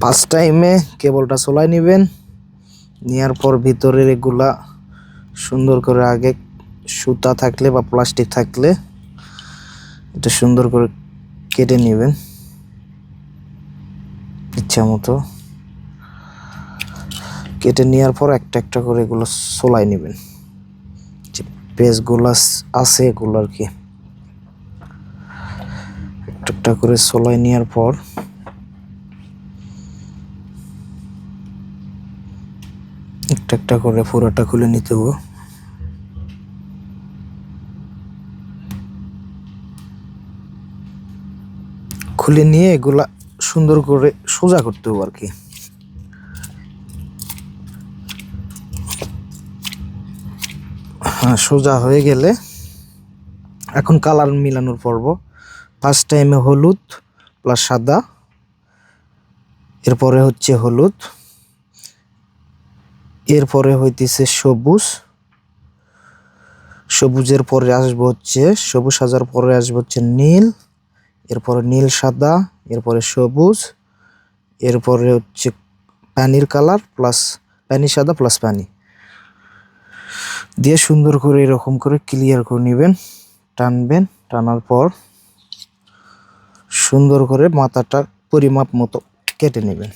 First টাইমে কেবলটা চলাই নেবেন, নেওয়ার পর ভিতরের এগুলা সুন্দর করে আগে সুতা থাকলে বা প্লাস্টিক থাকলে এটা সুন্দর করে কেটে নেবেন ইচ্ছা মতো। কেটে নেওয়ার পর একটা একটা করে এগুলো চলাই নেবেন, যে পেজগুলো আছে এগুলো আর কি একটা একটা করে চলাই নেওয়ার পর একটা একটা করে পুরোটা খুলে নিতে হবে। খুলে নিয়ে এগুলা সুন্দর করে সোজা করতে হবে আর কি। হ্যাঁ, সোজা হয়ে গেলে এখন কালার মিলানোর পর্ব। ফার্স্ট টাইমে হলুদ প্লাস সাদা, এরপরে হচ্ছে হলুদ, এরপরে হইতেছে সবুজ, সবুজের পরে আসবে হচ্ছে সবুজ, সাদার পরে আসবে হচ্ছে নীল, এরপরে নীল সাদা, এরপরে সবুজ, এরপরে হচ্ছে পানির কালার প্লাস পানি সাদা প্লাস পানি দিয়ে সুন্দর করে এরকম করে ক্লিয়ার করে নেবেন। টানবেন, টানার পর সুন্দর করে মাথাটা পরিমাপ মতো কেটে নেবেন।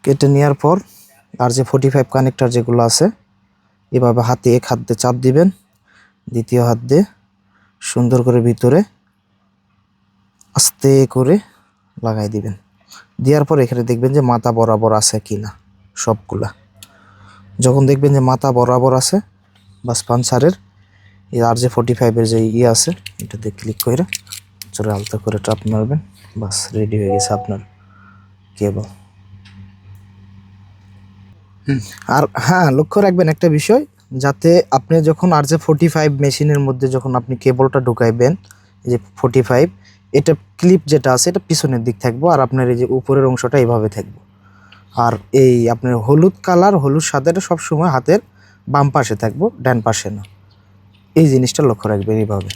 কেটে নেওয়ার পর আর যে 45 কানেক্টর যেগুলো আছে এভাবে হাতে এক হাত দিয়ে চাপ দিবেন, দ্বিতীয় হাত দিয়ে সুন্দর করে ভিতরে আস্তে করে লাগাই দিবেন। দেওয়ার পর এখানে দেখবেন যে মাথা বরাবর আছে কি না সবগুলা। যখন দেখবেন যে মাথা বরাবর আছে বাস পাঞ্চারের আর যে 45-এর যে আছে এটাতে ক্লিক করে চলে আলতো করে টাপ মারবেন, বাস রেডি হয়ে গেছে আপনার কেবল। আর হ্যাঁ, লক্ষ্য রাখবেন একটা বিষয়, যাতে আপনি যখন আর যে 45 মেশিনের মধ্যে যখন আপনি কেবলটা ঢুকাইবেন, এই যে 45 এটা ক্লিপ যেটা আছে এটা পিছনের দিক থাকবো আর আপনার এই যে উপরের অংশটা এইভাবে থাকবো। আর এই আপনার হলুদ কালার হলুদ সাদাটা সবসময় হাতের বাম পাশে থাকবো, ডান পাশে না। এই জিনিসটা লক্ষ্য রাখবেন এইভাবে।